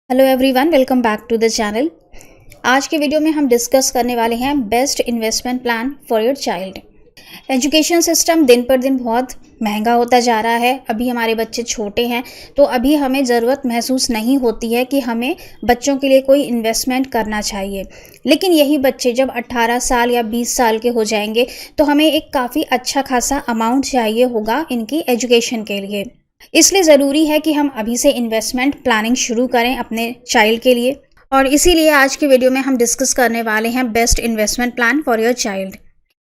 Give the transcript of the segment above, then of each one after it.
Hello everyone, welcome back to the channel. आज के video में हम डिस्कस करने वाले हैं best investment plan for your child. Education system दिन पर दिन बहुत महंगा होता जा रहा है। अभी हमारे बच्चे छोटे हैं तो अभी हमें ज़रूरत महसूस नहीं होती है कि हमें बच्चों के लिए कोई इन्वेस्टमेंट करना चाहिए, लेकिन यही बच्चे जब 18 साल या 20 साल के हो जाएंगे तो हमें एक काफ़ी अच्छा खासा अमाउंट चाहिए होगा इनकी एजुकेशन के लिए। इसलिए ज़रूरी है कि हम अभी से इन्वेस्टमेंट प्लानिंग शुरू करें अपने चाइल्ड के लिए, और इसीलिए आज के वीडियो में हम डिस्कस करने वाले हैं best investment plan for your child.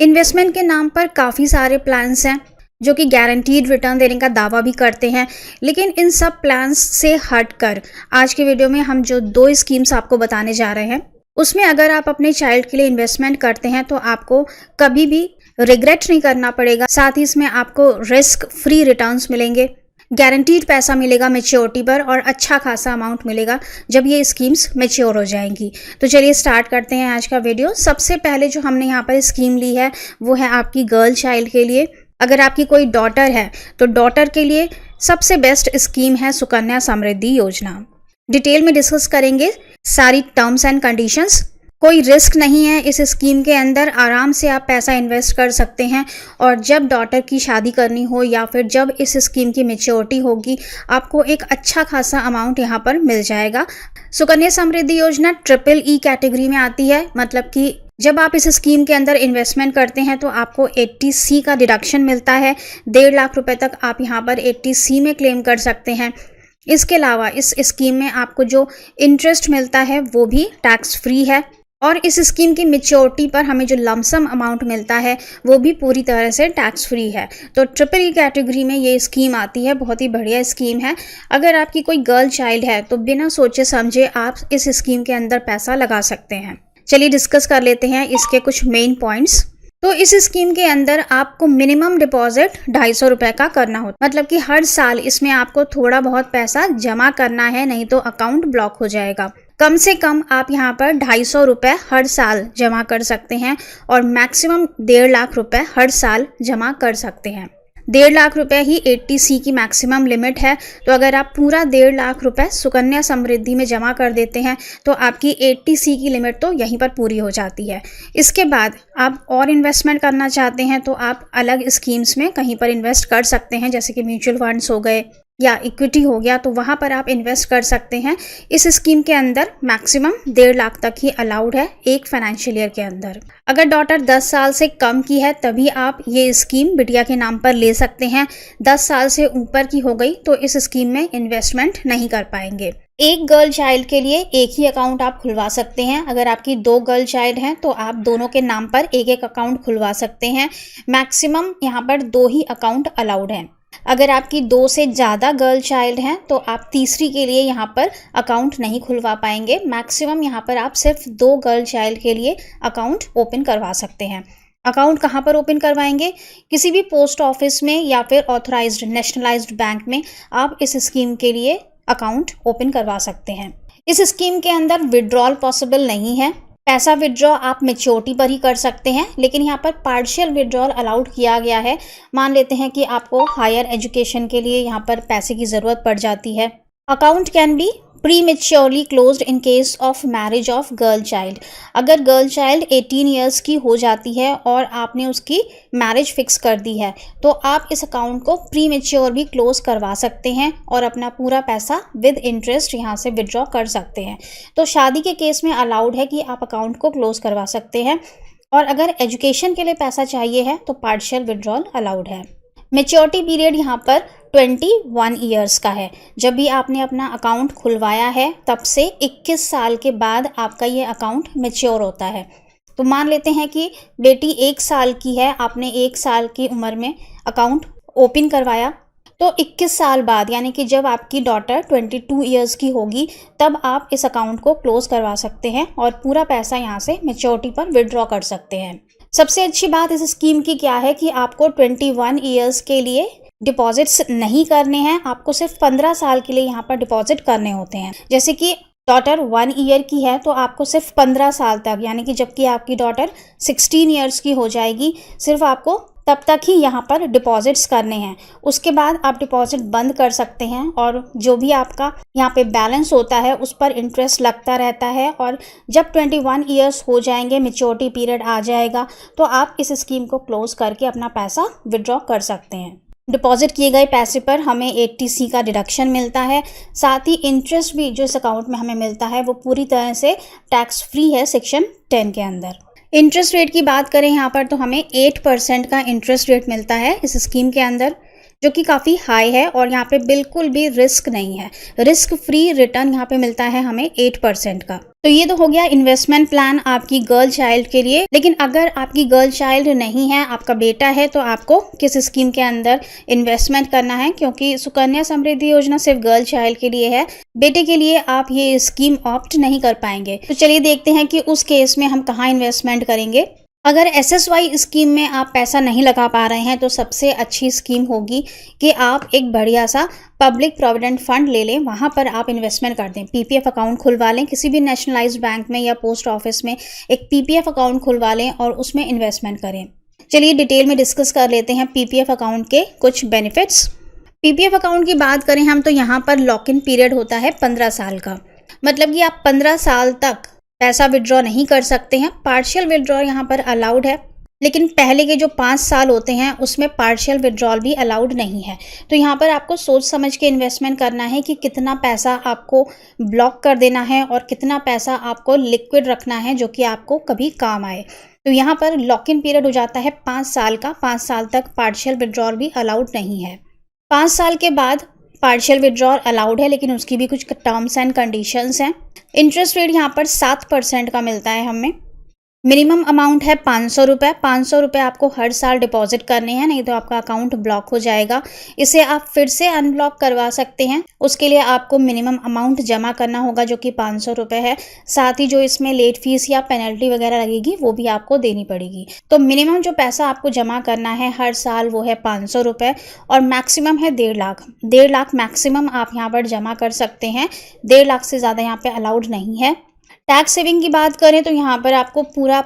Investment के नाम पर काफ़ी सारे प्लान्स हैं जो कि गारंटीड रिटर्न देने का दावा भी करते हैं, लेकिन इन सब प्लान्स से हटकर आज के वीडियो में हम जो दो स्कीम्स आपको बताने जा रहे हैं उसमें अगर आप अपने चाइल्ड के लिए इन्वेस्टमेंट करते हैं तो आपको कभी भी रिग्रेट नहीं करना पड़ेगा। साथ ही इसमें आपको रिस्क फ्री रिटर्न्स मिलेंगे, गारंटीड पैसा मिलेगा मैच्योरिटी पर, और अच्छा खासा अमाउंट मिलेगा जब ये स्कीम्स मैच्योर हो जाएंगी। तो चलिए स्टार्ट करते हैं आज का वीडियो। सबसे पहले जो हमने यहाँ पर स्कीम ली है वो है आपकी गर्ल चाइल्ड के लिए। अगर आपकी कोई डॉटर है तो डॉटर के लिए सबसे बेस्ट स्कीम है सुकन्या समृद्धि योजना। डिटेल में डिस्कस करेंगे सारी टर्म्स एंड कंडीशंस। कोई रिस्क नहीं है इस स्कीम के अंदर, आराम से आप पैसा इन्वेस्ट कर सकते हैं, और जब डॉटर की शादी करनी हो या फिर जब इस स्कीम की मैच्योरिटी होगी आपको एक अच्छा खासा अमाउंट यहाँ पर मिल जाएगा। सुकन्या समृद्धि योजना ट्रिपल ई कैटेगरी में आती है, मतलब कि जब आप इस स्कीम के अंदर इन्वेस्टमेंट करते हैं तो आपको 80C का डिडक्शन मिलता है। 1.5 लाख रुपए तक आप यहाँ पर 80C में क्लेम कर सकते हैं। इसके अलावा इस स्कीम में आपको जो इंटरेस्ट मिलता है वो भी टैक्स फ्री है, और इस स्कीम की मैच्योरिटी पर हमें जो लमसम अमाउंट मिलता है वो भी पूरी तरह से टैक्स फ्री है। तो ट्रिपल ई कैटेगरी में ये स्कीम आती है, बहुत ही बढ़िया स्कीम है। अगर आपकी कोई गर्ल चाइल्ड है तो बिना सोचे समझे आप इस स्कीम के अंदर पैसा लगा सकते हैं। चलिए डिस्कस कर लेते हैं इसके कुछ मेन पॉइंट्स। तो इस स्कीम के अंदर आपको मिनिमम डिपॉजिट 250 रुपये का करना होता है, मतलब कि हर साल इसमें आपको थोड़ा बहुत पैसा जमा करना है, नहीं तो अकाउंट ब्लॉक हो जाएगा। कम से कम आप यहाँ पर 250 रुपये हर साल जमा कर सकते हैं, और मैक्सिमम 1.5 लाख रुपए हर साल जमा कर सकते हैं। 1.5 लाख रुपए ही 80C की मैक्सिमम लिमिट है। तो अगर आप पूरा 1.5 लाख रुपए सुकन्या समृद्धि में जमा कर देते हैं तो आपकी 80C की लिमिट तो यहीं पर पूरी हो जाती है। इसके बाद आप और इन्वेस्टमेंट करना चाहते हैं तो आप अलग स्कीम्स में कहीं पर इन्वेस्ट कर सकते हैं, जैसे कि म्यूचुअल फंड्स हो गए या इक्विटी हो गया, तो वहाँ पर आप इन्वेस्ट कर सकते हैं। इस स्कीम के अंदर मैक्सिमम 1.5 लाख तक ही अलाउड है एक फाइनेंशियल ईयर के अंदर। अगर डॉटर 10 साल से कम की है तभी आप ये स्कीम बिटिया के नाम पर ले सकते हैं। 10 साल से ऊपर की हो गई तो इस स्कीम में इन्वेस्टमेंट नहीं कर पाएंगे। एक गर्ल चाइल्ड के लिए एक ही अकाउंट आप खुलवा सकते हैं। अगर आपकी 2 गर्ल चाइल्ड हैं तो आप दोनों के नाम पर एक एक अकाउंट खुलवा सकते हैं। मैक्सिमम यहाँ पर 2 ही अकाउंट अलाउड हैं। अगर आपकी 2 से ज़्यादा गर्ल चाइल्ड हैं तो आप तीसरी के लिए यहाँ पर अकाउंट नहीं खुलवा पाएंगे। मैक्सिमम यहाँ पर आप सिर्फ 2 गर्ल चाइल्ड के लिए अकाउंट ओपन करवा सकते हैं। अकाउंट कहाँ पर ओपन करवाएंगे? किसी भी पोस्ट ऑफिस में या फिर ऑथराइज्ड नेशनलाइज्ड बैंक में आप इस स्कीम के लिए अकाउंट ओपन करवा सकते हैं। इस स्कीम के अंदर विड्रॉल पॉसिबल नहीं है। पैसा विड्रॉ आप मैच्योरिटी पर ही कर सकते हैं, लेकिन यहाँ पर पार्शियल विड्रॉल अलाउड किया गया है। मान लेते हैं कि आपको हायर एजुकेशन के लिए यहाँ पर पैसे की ज़रूरत पड़ जाती है। Account can be prematurely closed in case of marriage of girl child. अगर गर्ल चाइल्ड 18 ईयर्स की हो जाती है और आपने उसकी मैरिज फिक्स कर दी है तो आप इस अकाउंट को प्रीमेच्योर भी क्लोज करवा सकते हैं और अपना पूरा पैसा विद इंटरेस्ट यहाँ से विड्रॉ कर सकते हैं। तो शादी के केस में अलाउड है कि आप अकाउंट को क्लोज करवा सकते हैं, और अगर एजुकेशन के लिए पैसा चाहिए है तो पार्शियल विड्रॉल अलाउड है। मैच्योरिटी पीरियड यहाँ पर 21 ईयर्स का है। जब भी आपने अपना अकाउंट खुलवाया है तब से 21 साल के बाद आपका ये अकाउंट मैच्योर होता है। तो मान लेते हैं कि बेटी 1 साल की है, आपने 1 साल की उम्र में अकाउंट ओपन करवाया, तो 21 साल बाद यानी कि जब आपकी डॉटर 22 ईयर्स की होगी तब आप इस अकाउंट को क्लोज करवा सकते हैं और पूरा पैसा यहाँ से मैच्योरिटी पर विड्रॉ कर सकते हैं। सबसे अच्छी बात इस स्कीम की क्या है कि आपको 21 ईयर्स के लिए डिपॉजिट्स नहीं करने हैं, आपको सिर्फ 15 साल के लिए यहाँ पर डिपॉजिट करने होते हैं। जैसे कि डॉटर 1 ईयर की है तो आपको सिर्फ 15 साल तक, यानी कि जबकि आपकी डॉटर 16 ईयर्स की हो जाएगी, सिर्फ आपको तब तक ही यहाँ पर डिपॉजिट्स करने हैं। उसके बाद आप डिपॉजिट बंद कर सकते हैं और जो भी आपका यहाँ पे बैलेंस होता है उस पर इंटरेस्ट लगता रहता है। और जब 21 ईयर्स हो जाएंगे, मैच्योरिटी पीरियड आ जाएगा, तो आप इस स्कीम को क्लोज करके अपना पैसा विड्रॉ कर सकते हैं। डिपॉजिट किए गए पैसे पर हमें 80C का डिडक्शन मिलता है। साथ ही इंटरेस्ट भी जो इस अकाउंट में हमें मिलता है वो पूरी तरह से टैक्स फ्री है सेक्शन 10 के अंदर। इंटरेस्ट रेट की बात करें यहाँ पर तो हमें 8% का इंटरेस्ट रेट मिलता है इस स्कीम के अंदर, जो कि काफ़ी हाई है और यहाँ पे बिल्कुल भी रिस्क नहीं है। रिस्क फ्री रिटर्न यहाँ पे मिलता है हमें 8% का। तो ये तो हो गया इन्वेस्टमेंट प्लान आपकी गर्ल चाइल्ड के लिए। लेकिन अगर आपकी गर्ल चाइल्ड नहीं है, आपका बेटा है, तो आपको किस स्कीम के अंदर इन्वेस्टमेंट करना है, क्योंकि सुकन्या समृद्धि योजना सिर्फ गर्ल चाइल्ड के लिए है। बेटे के लिए आप ये स्कीम ऑप्ट नहीं कर पाएंगे। तो चलिए देखते हैं कि उस केस में हम कहाँ इन्वेस्टमेंट करेंगे। अगर SSY स्कीम में आप पैसा नहीं लगा पा रहे हैं तो सबसे अच्छी स्कीम होगी कि आप एक बढ़िया सा पब्लिक प्रोविडेंट फंड ले लें, वहाँ पर आप इन्वेस्टमेंट कर दें। PPF अकाउंट खुलवा लें, किसी भी नेशनलाइज्ड बैंक में या पोस्ट ऑफिस में एक PPF अकाउंट खुलवा लें और उसमें इन्वेस्टमेंट करें। चलिए डिटेल में डिस्कस कर लेते हैं PPF अकाउंट के कुछ बेनिफिट्स। PPF अकाउंट की बात करें हम तो यहाँ पर लॉक इन पीरियड होता है 15 साल का। मतलब कि आप 15 साल तक पैसा विड्रॉ नहीं कर सकते हैं। पार्शियल विड्रॉ यहाँ पर अलाउड है, लेकिन पहले के जो 5 साल होते हैं उसमें पार्शियल विड्रॉल भी अलाउड नहीं है। तो यहाँ पर आपको सोच समझ के इन्वेस्टमेंट करना है कि कितना पैसा आपको ब्लॉक कर देना है और कितना पैसा आपको लिक्विड रखना है जो कि आपको कभी काम आए। तो यहाँ पर लॉक इन पीरियड हो जाता है 5 साल का। 5 साल तक पार्शियल विड्रॉल भी अलाउड नहीं है। 5 साल के बाद पार्शियल विड्रॉल अलाउड है, लेकिन उसकी भी कुछ टर्म्स एंड कंडीशंस हैं। इंटरेस्ट रेट यहाँ पर 7% का मिलता है हमें। मिनिमम अमाउंट है 500 रुपये। 500 रुपये आपको हर साल डिपॉजिट करने हैं, नहीं तो आपका अकाउंट ब्लॉक हो जाएगा। इसे आप फिर से अनब्लॉक करवा सकते हैं। उसके लिए आपको मिनिमम अमाउंट जमा करना होगा जो कि 500 रुपये है। साथ ही जो इसमें लेट फीस या पेनल्टी वगैरह लगेगी वो भी आपको देनी पड़ेगी। तो मिनिमम जो पैसा आपको जमा करना है हर साल वो है 500 रुपये और मैक्सिमम है 1.5 लाख। 1.5 लाख मैक्सिमम आप यहाँ पर जमा कर सकते हैं। 1.5 लाख से ज़्यादा यहाँ पे अलाउड नहीं है। टैक्स सेविंग की बात करें तो यहाँ पर आपको पूरा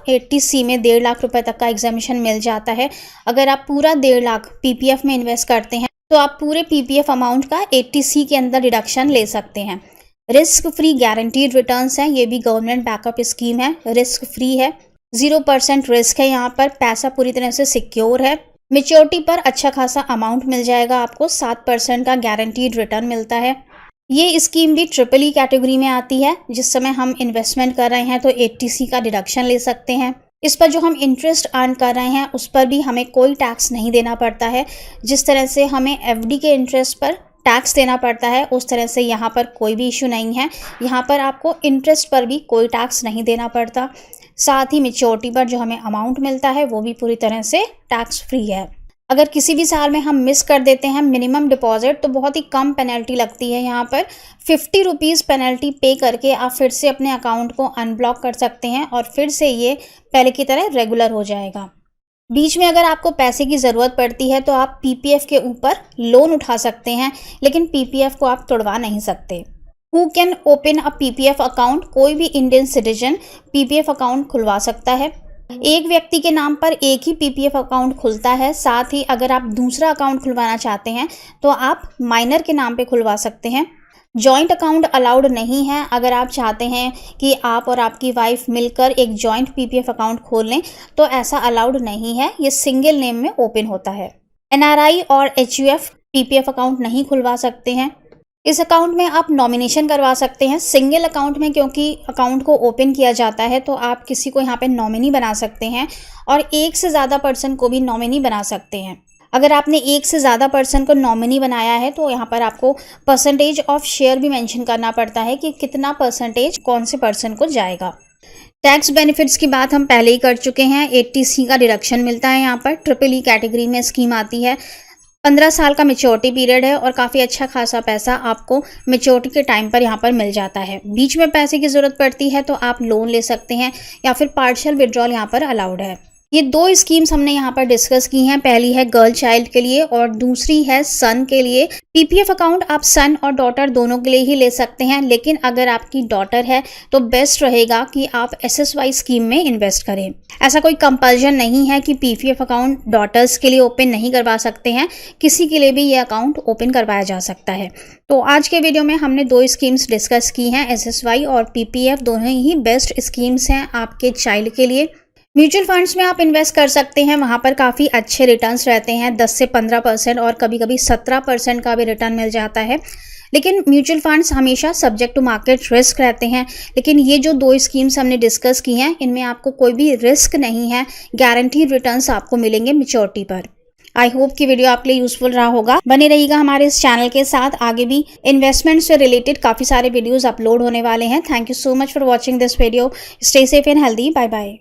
80C में 1.5 लाख रुपए तक का एग्जामिशन मिल जाता है। अगर आप पूरा 1.5 लाख PPF में इन्वेस्ट करते हैं तो आप पूरे PPF अमाउंट का 80C के अंदर डिडक्शन ले सकते हैं। रिस्क फ्री गारंटीड रिटर्न्स हैं। ये भी गवर्नमेंट बैकअप स्कीम है, रिस्क फ्री है, 0% रिस्क है। यहाँ पर पैसा पूरी तरह से सिक्योर है। मेच्योरिटी पर अच्छा खासा अमाउंट मिल जाएगा आपको। 7% का गारंटीड रिटर्न मिलता है। ये स्कीम भी EEE कैटेगरी में आती है। जिस समय हम इन्वेस्टमेंट कर रहे हैं तो 80C का डिडक्शन ले सकते हैं। इस पर जो हम इंटरेस्ट अर्न कर रहे हैं उस पर भी हमें कोई टैक्स नहीं देना पड़ता है। जिस तरह से हमें FD के इंटरेस्ट पर टैक्स देना पड़ता है उस तरह से यहाँ पर कोई भी इशू नहीं है। यहाँ पर आपको इंटरेस्ट पर भी कोई टैक्स नहीं देना पड़ता। साथ ही मेच्योरिटी पर जो हमें अमाउंट मिलता है वो भी पूरी तरह से टैक्स फ्री है। अगर किसी भी साल में हम मिस कर देते हैं मिनिमम डिपॉजिट तो बहुत ही कम पेनल्टी लगती है। यहाँ पर 50 रुपीज़ पेनल्टी पे करके आप फिर से अपने अकाउंट को अनब्लॉक कर सकते हैं और फिर से ये पहले की तरह रेगुलर हो जाएगा। बीच में अगर आपको पैसे की ज़रूरत पड़ती है तो आप PPF के ऊपर लोन उठा सकते हैं, लेकिन PPF को आप तोड़वा नहीं सकते। Who can open a PPF account? कोई भी इंडियन सिटीजन PPF अकाउंट खुलवा सकता है। एक व्यक्ति के नाम पर एक ही PPF अकाउंट खुलता है। साथ ही अगर आप दूसरा अकाउंट खुलवाना चाहते हैं तो आप माइनर के नाम पे खुलवा सकते हैं। जॉइंट अकाउंट अलाउड नहीं है। अगर आप चाहते हैं कि आप और आपकी वाइफ मिलकर एक जॉइंट PPF अकाउंट खोल लें तो ऐसा अलाउड नहीं है। ये सिंगल नेम में ओपन होता है। NRI और HUF PPF अकाउंट नहीं खुलवा सकते हैं। इस अकाउंट में आप नॉमिनेशन करवा सकते हैं। सिंगल अकाउंट में क्योंकि अकाउंट को ओपन किया जाता है तो आप किसी को यहाँ पे नॉमिनी बना सकते हैं और एक से ज़्यादा पर्सन को भी नॉमिनी बना सकते हैं। अगर आपने एक से ज़्यादा पर्सन को नॉमिनी बनाया है तो यहाँ पर आपको परसेंटेज ऑफ शेयर भी मेंशन करना पड़ता है कि कितना परसेंटेज कौन से पर्सन को जाएगा। टैक्स बेनिफिट्स की बात हम पहले ही कर चुके हैं। 80C का डिडक्शन मिलता है। यहाँ पर EEE कैटेगरी में स्कीम आती है। 15 साल का मेच्योरिटी पीरियड है और काफ़ी अच्छा खासा पैसा आपको मेच्योरिटी के टाइम पर यहाँ पर मिल जाता है। बीच में पैसे की ज़रूरत पड़ती है तो आप लोन ले सकते हैं या फिर पार्शियल विड्रॉल यहाँ पर अलाउड है। ये दो स्कीम्स हमने यहाँ पर डिस्कस की हैं। पहली है गर्ल चाइल्ड के लिए और दूसरी है सन के लिए। पीपीएफ अकाउंट आप सन और डॉटर दोनों के लिए ही ले सकते हैं, लेकिन अगर आपकी डॉटर है तो बेस्ट रहेगा कि आप एसएसवाई स्कीम में इन्वेस्ट करें। ऐसा कोई कंपल्जन नहीं है कि पीपीएफ अकाउंट डॉटर्स के लिए ओपन नहीं करवा सकते हैं, किसी के लिए भी ये अकाउंट ओपन करवाया जा सकता है। तो आज के वीडियो में हमने दो स्कीम्स डिस्कस की हैं, एसएसवाई और पीपीएफ दोनों ही बेस्ट स्कीम्स हैं आपके चाइल्ड के लिए। म्यूचुअल फंड्स में आप इन्वेस्ट कर सकते हैं, वहाँ पर काफ़ी अच्छे रिटर्न्स रहते हैं, 10 से 15% और कभी कभी 17% का भी रिटर्न मिल जाता है। लेकिन म्यूचुअल फंड्स हमेशा सब्जेक्ट टू मार्केट रिस्क रहते हैं। लेकिन ये जो दो स्कीम्स हमने डिस्कस की हैं, इनमें आपको कोई भी रिस्क नहीं है, गारंटीड रिटर्न्स आपको मिलेंगे मैच्योरिटी पर। आई होप कि वीडियो आपके लिए यूजफुल रहा होगा। बने रहिएगा हमारे इस चैनल के साथ, आगे भी इन्वेस्टमेंट से रिलेटेड काफ़ी सारे वीडियोस अपलोड होने वाले हैं। Thank you so much for watching this video. Stay safe and healthy. Bye bye.